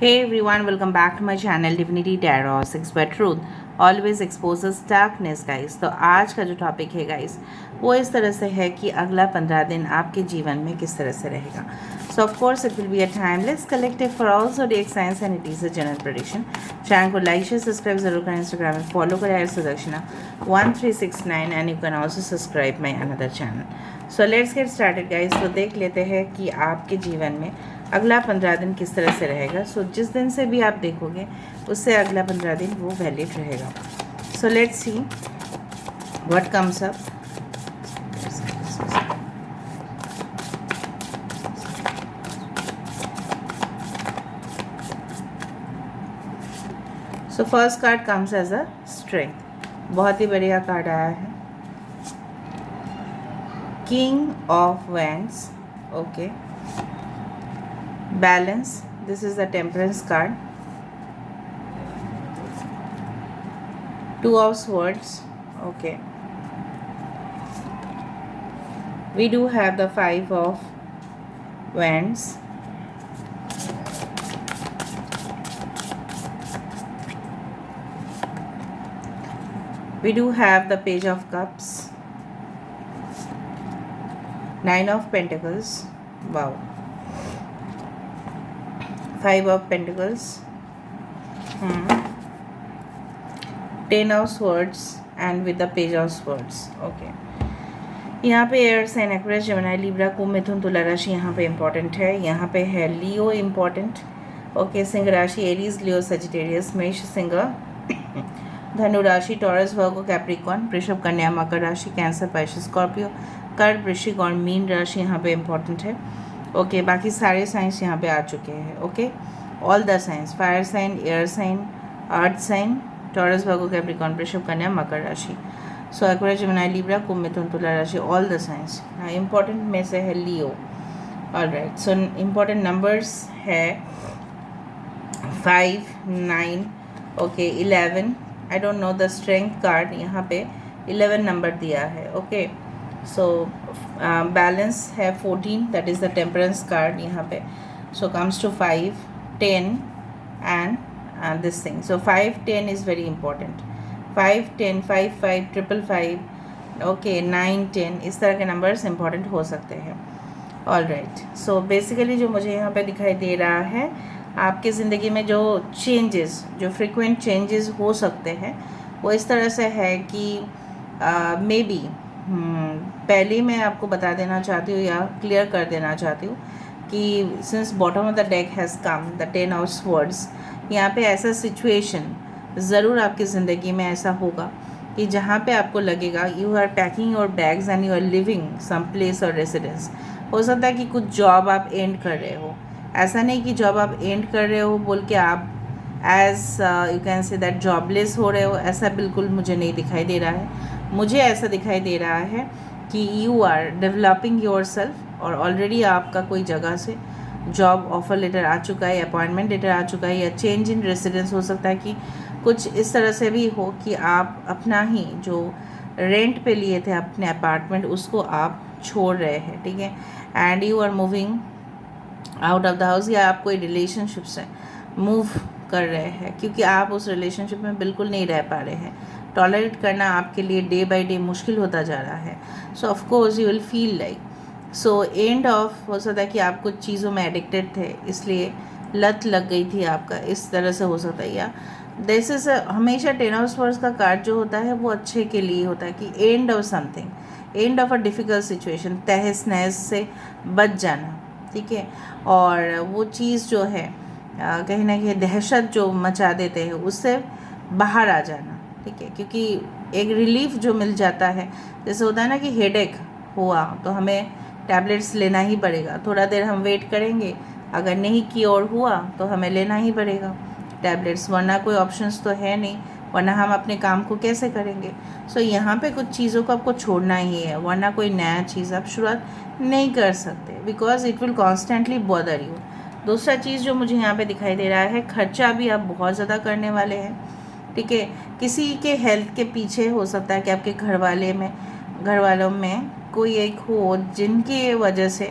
Hey everyone, welcome back to my channel Divinity Tarot 6 by Truth always exposes darkness guys। तो आज का जो topic है guys वो इस तरह से है कि अगला 15 दिन आपके जीवन में किस तरह से रहेगा। So of course it will be a timeless collective for all zodiac science and it is a general prediction. Channel को लाइक शेयर सब्सक्राइब जरूर करें, इंस्टाग्राम में फॉलो करें at Sudarshana 1369 and you can also subscribe my another channel. So let's get started guys. तो देख लेते हैं कि आपके जीवन में अगला 15 दिन किस तरह से रहेगा। सो जिस दिन से भी आप देखोगे उससे अगला 15 दिन वो वैलिड रहेगा। So let's see what comes up. So first card comes as a strength. बहुत ही बढ़िया कार्ड आया है, king of wands. Okay, balance, this is the temperance card, two of swords. Okay, we do have the five of wands, we do have the page of cups, nine of pentacles. Wow, five of pentacles, 10 of swords and with the page of swords. Okay, यहाँ पे air sign Aquarius Gemini Libra Kumbh Mithun Tula राशि यहाँ पे important है। यहाँ पे है लियो important. Okay, Singh राशि एरीज, लियो, सजिटेरियस, मेष, सिंह, धनु राशि taurus, Virgo, Capricorn, Vrishabh, Kanya, Makar राशि, कैंसर, पाइसेस, स्कॉर्पियो, कर्क, वृश्चिक और मीन राशि यहाँ पे इम्पॉर्टेंट है। ओके, बाकी सारे साइंस यहाँ पे आ चुके हैं। Okay, all the signs, fire sign, air sign, earth sign, Taurus, Virgo, Capricorn, Vrishabh, Kanya, Makar राशि। So Aquarius, Gemini, Libra, Kumbh, Mithun, Tula राशि, ऑल द साइंस। हाँ, इम्पॉर्टेंट में से है Leo. All right, so important numbers है 5, 9, okay, 11। I don't know the strength card यहाँ पे 11 number दिया है। ओके, सो बैलेंस है 14, that is the temperance card यहाँ पे। So comes to 5, 10 and this thing. So 5, 10 is very important. 5, 10, 5, 5, 555, okay, 9, 10 इस तरह के नंबर्स इंपॉर्टेंट हो सकते हैं। ऑल राइट, सो बेसिकली जो मुझे यहाँ पे दिखाई दे रहा है, आपकी ज़िंदगी में जो चेंजेस, जो फ्रिक्वेंट चेंजेस हो सकते हैं वो इस तरह से है कि मे बी पहले मैं आपको बता देना चाहती हूँ या क्लियर कर देना चाहती हूँ कि since bottom of the deck has come the 10 of swords, यहाँ पे ऐसा सिचुएशन ज़रूर आपकी ज़िंदगी में ऐसा होगा कि जहाँ पे आपको लगेगा you are packing your bags and you are leaving some place और रेसिडेंस। हो सकता है कि कुछ जॉब आप एंड कर रहे हो। ऐसा नहीं कि जॉब आप एंड कर रहे हो बोल के आप as you can say that jobless हो रहे हो, ऐसा बिल्कुल मुझे नहीं दिखाई दे रहा है। मुझे ऐसा दिखाई दे रहा है कि you are developing your self और ऑलरेडी आपका कोई जगह से जॉब ऑफर लेटर आ चुका है, अपॉइंटमेंट लेटर आ चुका है, या चेंज इन रेसिडेंस हो सकता है कि कुछ इस तरह से भी हो कि आप अपना ही जो रेंट पे लिए थे अपने अपार्टमेंट उसको आप छोड़ रहे हैं, ठीक है, and you are moving out of the house, या आप कोई रिलेशनशिप से मूव कर रहे हैं क्योंकि आप उस रिलेशनशिप में बिल्कुल नहीं रह पा रहे हैं। टॉलरेट करना आपके लिए डे बाय डे मुश्किल होता जा रहा है। सो of course you will feel like so end of, हो सकता है कि आप कुछ चीज़ों में एडिक्टेड थे इसलिए लत लग गई थी आपका, इस तरह से हो सकता है। या दिस इज हमेशा 10 ऑफ स्वर्ड्स का कार्ड जो होता है वो अच्छे के लिए होता है कि end of something, end of a difficult situation, तहस नहस से बच जाना, ठीक है। और वो चीज़ जो है कहीं ना कहीं दहशत जो मचा देते हैं उससे बाहर आ जाना, ठीक है, क्योंकि एक रिलीफ जो मिल जाता है, जैसे होता है ना कि हेडेक हुआ तो हमें टैबलेट्स लेना ही पड़ेगा, थोड़ा देर हम वेट करेंगे, अगर नहीं क्योर हुआ तो हमें लेना ही पड़ेगा टैबलेट्स, वरना कोई ऑप्शंस तो है नहीं, वरना हम अपने काम को कैसे करेंगे। सो यहाँ पे कुछ चीज़ों को आपको छोड़ना ही है, वरना कोई नया चीज़ आप शुरुआत नहीं कर सकते because it will constantly bother you. दूसरा चीज़ जो मुझे यहाँ पे दिखाई दे रहा है, खर्चा भी आप बहुत ज़्यादा करने वाले हैं, ठीक है। किसी के हेल्थ के पीछे हो सकता है कि आपके घर वालों में कोई एक हो जिनकी वजह से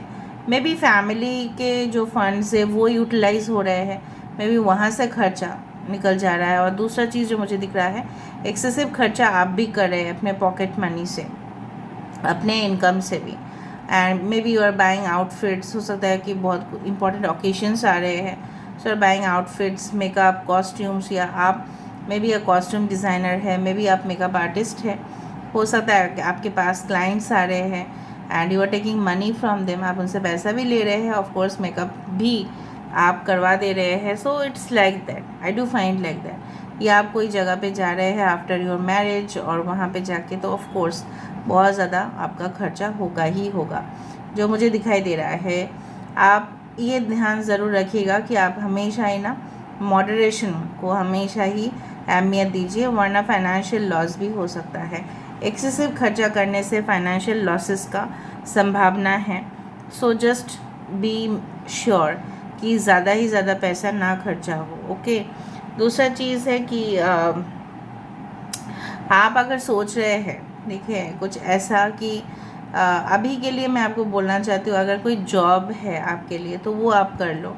मे बी फैमिली के जो फंड्स है वो यूटिलाइज हो रहे हैं, मे बी वहाँ से खर्चा निकल जा रहा है। और दूसरा चीज़ जो मुझे दिख रहा है, एक्सेसिव खर्चा आप भी कर रहे हैं अपने पॉकेट मनी से, अपने इनकम से भी। And maybe you are buying outfits, हो सकता है कि बहुत इंपॉर्टेंट ओकेजन्स आ रहे हैं, so are buying outfits, makeup, costumes, या आप मे बी कॉस्ट्यूम डिज़ाइनर है, मे बी आप मेकअप आर्टिस्ट है, हो सकता है कि आपके पास क्लाइंट्स आ रहे हैं and you are taking money from them, आप उनसे पैसा भी ले रहे हैं, ऑफ कोर्स मेकअप भी आप करवा दे रहे हैं। सो it's like that, I do find like that. या आप कोई जगह पे जा रहे हैं आफ्टर योर मैरिज, और वहाँ पे जाके तो ऑफ कोर्स बहुत ज़्यादा आपका खर्चा होगा ही होगा, जो मुझे दिखाई दे रहा है। आप ये ध्यान ज़रूर रखिएगा कि आप हमेशा ही ना मॉडरेशन को हमेशा ही अहमियत दीजिए, वरना फाइनेंशियल लॉस भी हो सकता है। एक्सेसिव खर्चा करने से फाइनेंशियल लॉसेस का संभावना है। सो जस्ट बी श्योर कि ज़्यादा ही ज़्यादा पैसा ना खर्चा हो। ओके, दूसरा चीज़ है कि आप अगर सोच रहे हैं, देखिए कुछ ऐसा कि अभी के लिए मैं आपको बोलना चाहती हूँ, अगर कोई जॉब है आपके लिए तो वो आप कर लो।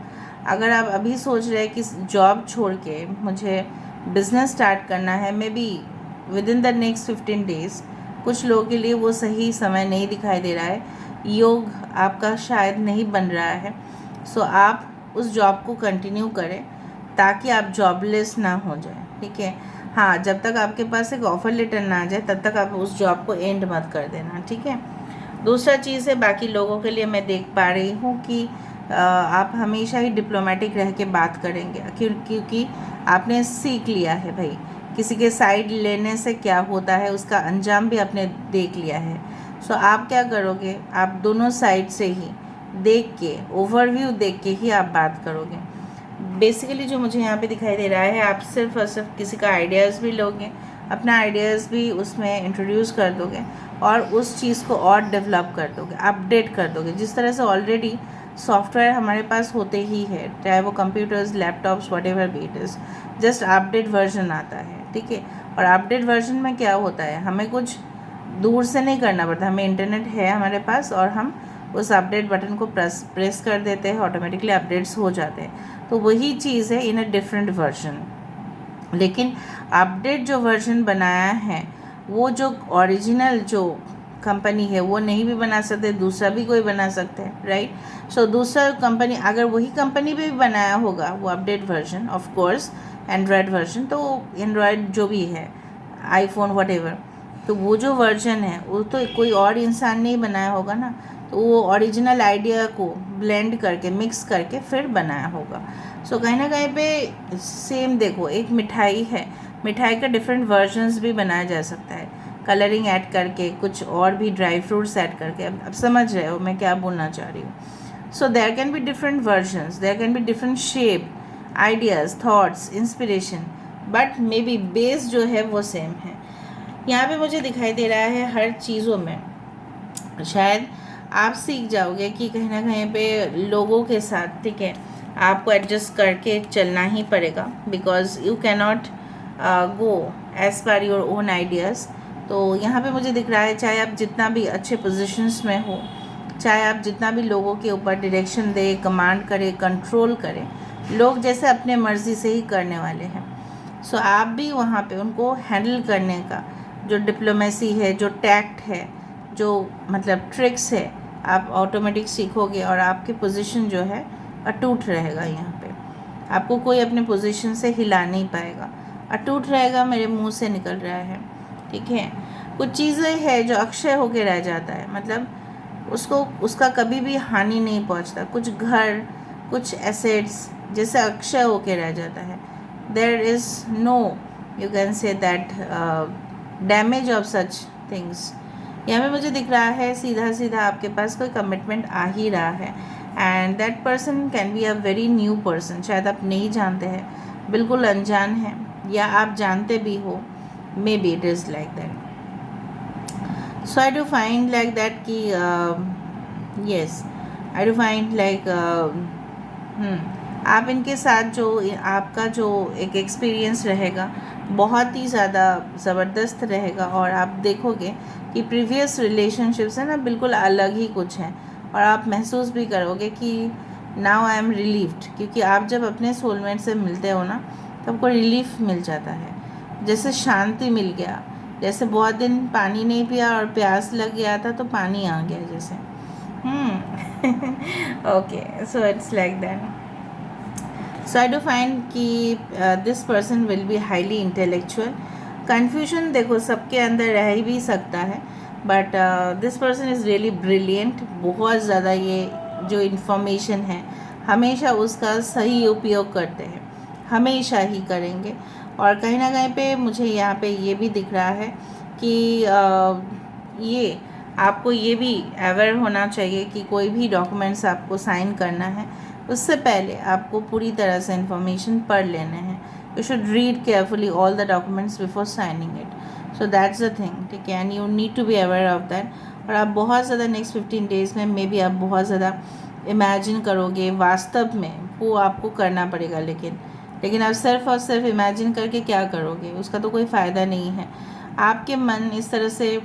अगर आप अभी सोच रहे हैं कि जॉब छोड़ के मुझे बिज़नेस स्टार्ट करना है, may be with in the next 15 days, कुछ लोगों के लिए वो सही समय नहीं दिखाई दे रहा है, योग आपका शायद नहीं बन रहा है। सो आप उस जॉब को कंटिन्यू करें ताकि आप जॉबलेस ना हो जाए, ठीक है। हाँ, जब तक आपके पास एक ऑफ़र लेटर ना आ जाए तब तक आप उस जॉब को एंड मत कर देना, ठीक है। दूसरा चीज़ है, बाकी लोगों के लिए मैं देख पा रही हूँ कि आप हमेशा ही डिप्लोमेटिक रह के बात करेंगे, क्योंकि आपने सीख लिया है भाई, किसी के साइड लेने से क्या होता है उसका अंजाम भी आपने देख लिया है। सो आप क्या करोगे, आप दोनों साइड से ही देख के, ओवरव्यू देख के ही आप बात करोगे। बेसिकली जो मुझे यहाँ पे दिखाई दे रहा है, आप सिर्फ और सिर्फ किसी का आइडियाज़ भी लोगे, अपना आइडियाज़ भी उसमें इंट्रोड्यूस कर दोगे और उस चीज़ को और डेवलप कर दोगे, अपडेट कर दोगे। जिस तरह से ऑलरेडी सॉफ्टवेयर हमारे पास होते ही है, चाहे वो computers, laptops, what ever be it is, just update version आता है, ठीक है। और अपडेट वर्जन में क्या होता है, हमें कुछ दूर से नहीं करना पड़ता, हमें इंटरनेट है हमारे पास और हम उस अपडेट बटन को प्रेस कर देते हैं, ऑटोमेटिकली अपडेट्स हो जाते हैं। तो वही चीज़ है इन अ डिफरेंट वर्जन। लेकिन अपडेट जो वर्जन बनाया है, वो जो ओरिजिनल जो कंपनी है वो नहीं भी बना सकते, दूसरा भी कोई बना सकता है, राइट। सो दूसरा कंपनी, अगर वही कंपनी भी बनाया होगा वो update version, of course Android version, तो एंड्रॉयड जो भी है, आईफोन वट एवर, तो वो जो वर्जन है वो तो कोई और इंसान नहीं बनाया होगा ना, तो वो ओरिजिनल आइडिया को ब्लेंड करके, मिक्स करके फिर बनाया होगा। सो कहीं ना कहीं पे सेम देखो, एक मिठाई है, मिठाई का डिफरेंट वर्जन्स भी बनाया जा सकता है, कलरिंग ऐड करके, कुछ और भी ड्राई फ्रूट्स ऐड करके। अब समझ रहे हो मैं क्या बोलना चाह रही हूँ। So there can be different versions, there can be different shape, ideas, thoughts, inspiration, but maybe base जो है वो सेम है। यहाँ पे मुझे दिखाई दे रहा है हर चीज़ों में शायद आप सीख जाओगे कि कहीं ना कहीं पे लोगों के साथ, ठीक है, आपको एडजस्ट करके चलना ही पड़ेगा, because you can not go as per your own ideas. तो यहाँ पे मुझे दिख रहा है, चाहे आप जितना भी अच्छे पोजीशंस में हो, चाहे आप जितना भी लोगों के ऊपर डायरेक्शन दे, कमांड करे, कंट्रोल करें, लोग जैसे अपने मर्ज़ी से ही करने वाले हैं। सो आप भी वहाँ पे उनको हैंडल करने का जो डिप्लोमेसी है, जो टैक्ट है, जो मतलब ट्रिक्स है, आप ऑटोमेटिक सीखोगे और आपकी पोजीशन जो है अटूट रहेगा। यहाँ पे आपको कोई अपने पोजीशन से हिला नहीं पाएगा, अटूट रहेगा, मेरे मुंह से निकल रहा है, ठीक है। कुछ चीज़ें हैं जो अक्षय होके रह जाता है, मतलब उसका कभी भी हानि नहीं पहुँचता। कुछ घर, कुछ एसेट्स जैसे अक्षय होके रह जाता है, there is no, you can say that damage of such things. यहाँ पे मुझे दिख रहा है सीधा सीधा आपके पास कोई कमिटमेंट आ ही रहा है, and that person can be a very new person, शायद आप नहीं जानते हैं, बिल्कुल अनजान है, या आप जानते भी हो, maybe it is like that. So I do find like that कि yes, I do find like आप इनके साथ जो आपका जो एक एक्सपीरियंस रहेगा बहुत ही ज़्यादा ज़बरदस्त रहेगा, और आप देखोगे कि प्रीवियस रिलेशनशिप्स है ना बिल्कुल अलग ही कुछ हैं, और आप महसूस भी करोगे कि नाउ आई एम रिलीव्ड, क्योंकि आप जब अपने सोलमेट से मिलते हो ना तो आपको रिलीफ मिल जाता है, जैसे शांति मिल गया, जैसे बहुत दिन पानी नहीं पिया और प्यास लग गया था तो पानी आ गया जैसे। Okay, so it's like that. So I do find कि this person will be highly intellectual. Confusion देखो सबके अंदर रह ही भी सकता है, but this person is really brilliant. बहुत ज़्यादा ये जो इन्फॉर्मेशन है हमेशा उसका सही उपयोग करते हैं, हमेशा ही करेंगे। और कहीं ना कहीं पे मुझे यहाँ पे ये भी दिख रहा है कि ये आपको ये भी अवेयर होना चाहिए कि कोई भी डॉक्यूमेंट्स आपको साइन करना है उससे पहले आपको पूरी तरह से इन्फॉर्मेशन पढ़ लेने हैं। You should read carefully all the documents before signing it. So that's the thing, ठीक है, and you need to be aware of that. और आप बहुत ज़्यादा नेक्स्ट 15 डेज़ में मे बी आप बहुत ज़्यादा इमेजिन करोगे, वास्तव में वो आपको करना पड़ेगा। लेकिन आप सिर्फ और सिर्फ इमेजिन करके क्या करोगे, उसका तो कोई फ़ायदा नहीं है। आपके मन इस तरह से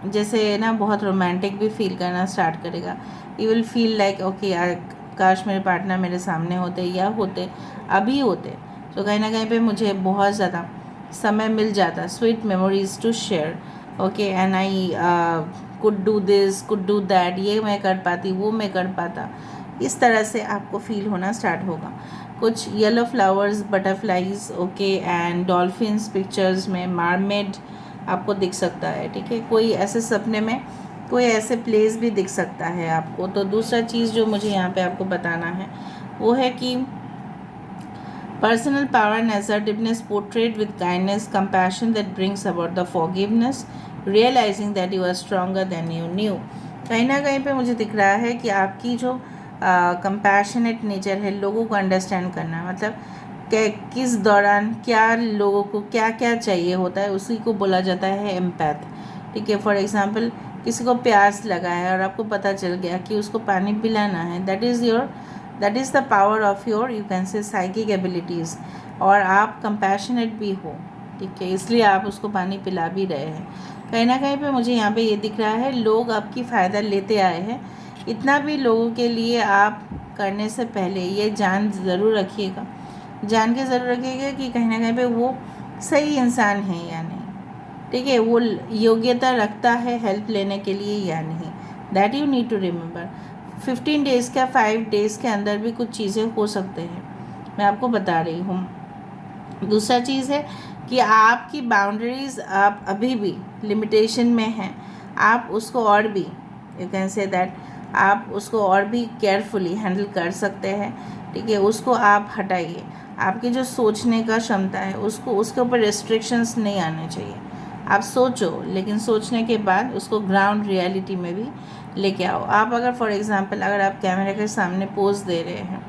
जैसे ना बहुत रोमांटिक भी फील करना स्टार्ट करेगा। You will feel like okay काश मेरे पार्टनर मेरे सामने होते या होते अभी होते, तो कहीं ना कहीं पे मुझे बहुत ज़्यादा समय मिल जाता, sweet memories to share. Okay, and I could do this, could do that, ये मैं कर पाती, वो मैं कर पाता। इस तरह से आपको फील होना स्टार्ट होगा। कुछ yellow flowers, butterflies, okay, and dolphins pictures में, मार्मेड आपको दिख सकता है, ठीक है। कोई ऐसे सपने में कोई ऐसे प्लेस भी दिख सकता है आपको। तो दूसरा चीज़ जो मुझे यहाँ पे आपको बताना है वो है कि personal power and assertiveness portrayed with kindness, compassion that brings about the forgiveness, realizing that you are stronger than you knew। कहीं ना कहीं पे मुझे दिख रहा है कि आपकी जो कंपैशनेट नेचर है, लोगों को अंडरस्टैंड करना, मतलब किस दौरान क्या लोगों को क्या क्या चाहिए होता है उसी को बोला जाता है एम्पैथ, ठीक है। फॉर एग्जांपल किसी को प्यास लगा है और आपको पता चल गया कि उसको पानी पिलाना है, that is the power of your you can से साइकिक एबिलिटीज़। और आप कंपैशनेट भी हो, ठीक है, इसलिए आप उसको पानी पिला भी रहे हैं। कहीं ना कहीं पे मुझे यहाँ पे ये दिख रहा है लोग आपकी फ़ायदा लेते आए हैं। इतना भी लोगों के लिए आप करने से पहले ये जान ज़रूर रखिएगा, जान के ज़रूर रखिएगा कि कहीं ना कहीं पे वो सही इंसान है या नहीं, ठीक है, वो योग्यता रखता है हेल्प लेने के लिए या नहीं। That you need to remember. 15 days का 5 डेज़ के अंदर भी कुछ चीज़ें हो सकते हैं, मैं आपको बता रही हूँ। दूसरा चीज़ है कि आपकी बाउंड्रीज़ आप अभी भी लिमिटेशन में हैं, आप उसको और भी यू कैन से दैट आप उसको और भी केयरफुली हैंडल कर सकते हैं, ठीक है। उसको आप हटाइए, आपकी जो सोचने का क्षमता है उसको उसके ऊपर रिस्ट्रिक्शंस नहीं आने चाहिए। आप सोचो, लेकिन सोचने के बाद उसको ग्राउंड रियलिटी में भी लेके आओ। आप अगर फॉर एग्जांपल अगर आप कैमरे के सामने पोज दे रहे हैं,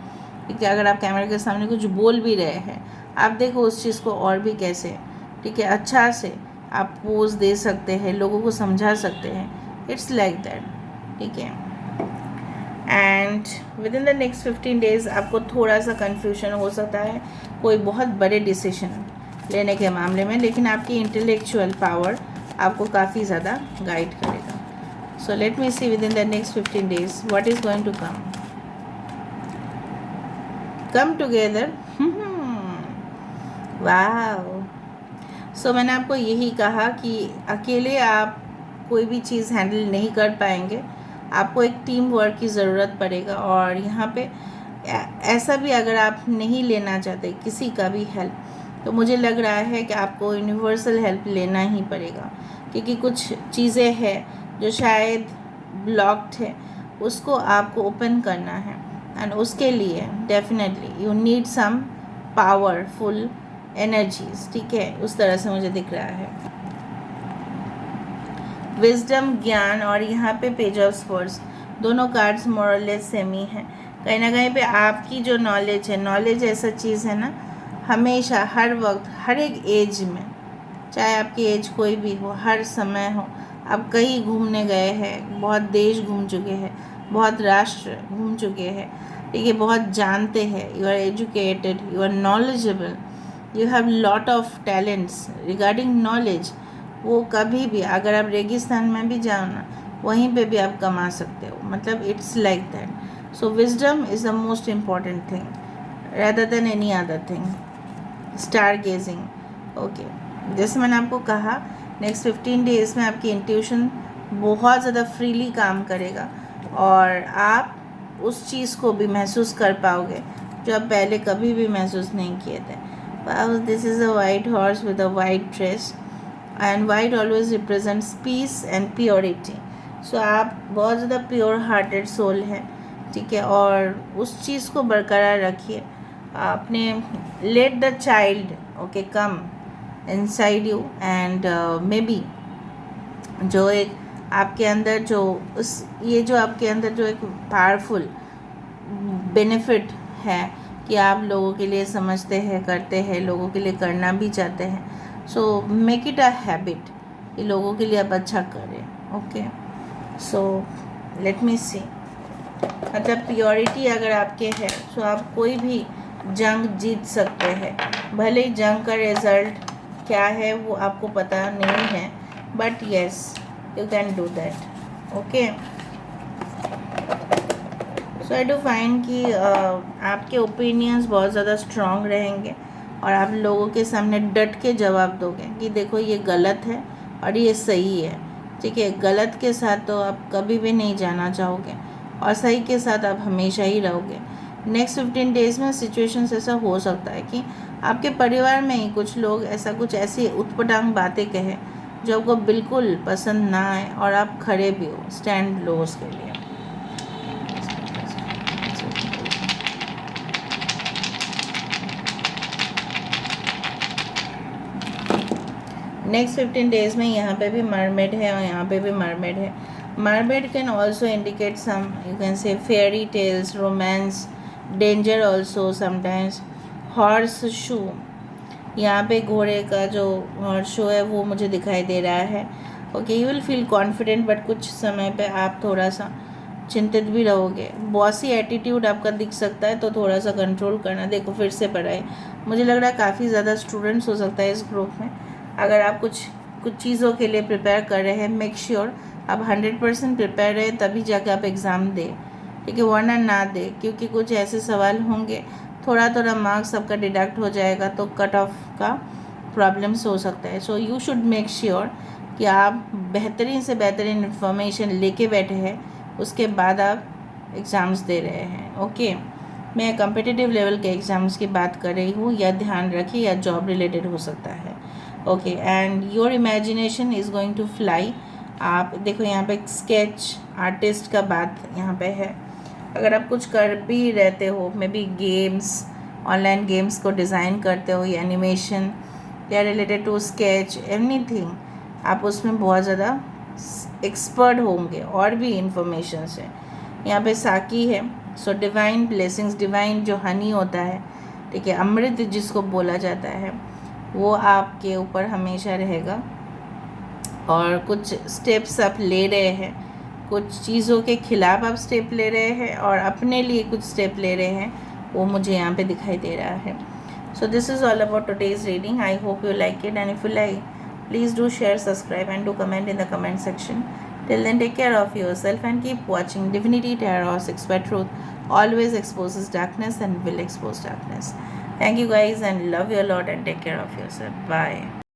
ठीक है, अगर आप कैमरे के सामने कुछ बोल भी रहे हैं, आप देखो उस चीज़ को और भी कैसे, ठीक है, अच्छा से आप पोज दे सकते हैं, लोगों को समझा सकते हैं। इट्स लाइक दैट, ठीक है। And with in the next 15 days आपको थोड़ा सा कन्फ्यूजन हो सकता है कोई बहुत बड़े डिसीजन लेने के मामले में, लेकिन आपकी इंटेलेक्चुअल पावर आपको काफ़ी ज़्यादा गाइड करेगा। So let me see within the next 15 days what is going to come together. वाह। सो मैंने आपको यही कहा कि अकेले आप कोई भी चीज़ हैंडल नहीं कर पाएंगे, आपको एक टीम वर्क की ज़रूरत पड़ेगा। और यहाँ पे ऐसा भी अगर आप नहीं लेना चाहते किसी का भी हेल्प, तो मुझे लग रहा है कि आपको यूनिवर्सल हेल्प लेना ही पड़ेगा, क्योंकि कुछ चीज़ें हैं जो शायद ब्लॉक्ड है, उसको आपको ओपन करना है। एंड उसके लिए definitely you need some powerful energies, ठीक है, उस तरह से मुझे दिख रहा है। विजडम, ज्ञान, और यहाँ पे पेज ऑफ स्वर्ड्स, दोनों कार्ड्स मोरलेस सेम ही हैं। कहीं ना कहीं पे आपकी जो नॉलेज है, नॉलेज ऐसा चीज़ है ना, हमेशा हर वक्त हर एक एज में, चाहे आपकी एज कोई भी हो, हर समय हो, आप कहीं घूमने गए हैं, बहुत देश घूम चुके हैं, बहुत राष्ट्र घूम चुके हैं, ठीक है, बहुत जानते हैं, you are educated, you are knowledgeable, you have lot of talents regarding knowledge. वो कभी भी अगर आप रेगिस्तान में भी जाओ ना, वहीं पे भी आप कमा सकते हो। मतलब it's like that, So wisdom is the most important thing rather than any other thing. Star gazing. Okay, जैसे मैंने आपको कहा नेक्स्ट 15 डेज़ में आपकी इंट्यूशन बहुत ज़्यादा फ्रीली काम करेगा और आप उस चीज़ को भी महसूस कर पाओगे जो आप पहले कभी भी महसूस नहीं किए थे। Wow, this is a white horse with a white dress and white always represents peace and purity. So आप बहुत ज़्यादा प्योर हार्टेड सोल हैं, ठीक है, और उस चीज़ को बरकरार रखिए। आपने let the child okay come inside you and may be जो एक आपके अंदर जो उस ये जो आपके अंदर जो एक पावरफुल बेनिफिट है कि आप लोगों के लिए समझते हैं, करते हैं, लोगों के लिए करना भी चाहते हैं। So make it a habit कि लोगों के लिए आप अच्छा करें। ओके, सो लेट मी सी, मतलब प्योरिटी अगर आपके है तो आप कोई भी जंग जीत सकते हैं। भले ही जंग का रिज़ल्ट क्या है वो आपको पता नहीं है, but yes you can do that. Okay, so I do find कि आपके ओपिनियंस बहुत ज़्यादा स्ट्रॉन्ग रहेंगे और आप लोगों के सामने डट के जवाब दोगे कि देखो ये गलत है और ये सही है, ठीक है। गलत के साथ तो आप कभी भी नहीं जाना चाहोगे और सही के साथ आप हमेशा ही रहोगे। नेक्स्ट 15 डेज़ में सिचुएशंस ऐसा हो सकता है कि आपके परिवार में ही कुछ लोग ऐसा कुछ ऐसी उटपटांग बातें कहें जो आपको बिल्कुल पसंद ना आए और आप खड़े भी हो, स्टैंड लो उसके लिए। नेक्स्ट 15 डेज़ में यहाँ पे भी मरमेड है और यहाँ पे भी मरमेड है। Mermaid can also indicate some you can say fairy tales, romance, danger also sometimes. Horse shoe, यहाँ पे घोड़े का जो हॉर्स शू है वो मुझे दिखाई दे रहा है। Okay, you will feel confident but कुछ समय पे आप थोड़ा सा चिंतित भी रहोगे। बॉसी एटीट्यूड आपका दिख सकता है तो थोड़ा सा कंट्रोल करना। देखो फिर से पढ़ाई, मुझे लग रहा है काफ़ी ज़्यादा स्टूडेंट्स हो सकता है इस ग्रुप में। अगर आप कुछ चीज़ों के लिए प्रिपेयर कर रहे हैं, मेक श्योर आप 100% प्रिपेयर रहें तभी जाके आप एग्ज़ाम दें, ठीक है, वरना ना दें, क्योंकि कुछ ऐसे सवाल होंगे थोड़ा थोड़ा मार्क्स आपका डिडक्ट हो जाएगा तो कट ऑफ का प्रॉब्लम्स हो सकता है। So you should make sure कि आप बेहतरीन से बेहतरीन इन्फॉर्मेशन लेके बैठे हैं, उसके बाद आप एग्ज़ाम्स दे रहे हैं। ओके, मैं कम्पिटिटिव लेवल के एग्ज़ाम्स की बात कर रही हूँ, या ध्यान रखिए या जॉब रिलेटेड हो सकता है। Okay, and your imagination is going to fly. आप देखो यहाँ पे स्केच आर्टिस्ट का बात यहाँ पे है। अगर आप कुछ कर भी रहते हो, may be games, online games को डिज़ाइन करते हो या एनिमेशन या रिलेटेड टू स्केच एनीथिंग, आप उसमें बहुत ज़्यादा एक्सपर्ट होंगे और भी इंफॉर्मेशन से। यहाँ पे साकी है, सो डिवाइन ब्लेसिंग्स, डिवाइन जो हनी होता है, ठीक है, अमृत जिसको बोला जाता है, वो आपके ऊपर हमेशा रहेगा। और कुछ स्टेप्स आप ले रहे हैं, कुछ चीज़ों के खिलाफ आप स्टेप ले रहे हैं और अपने लिए कुछ स्टेप ले रहे हैं, वो मुझे यहाँ पे दिखाई दे रहा है। So this is all about today's reading. I hope you like it, and if you like, please do share, subscribe and do comment in the comment section. Till then, take care of yourself and keep watching Divinity Tarot 6 by Truth. Always exposes darkness and will expose darkness. Thank you guys and love you a lot and take care of yourself. Bye.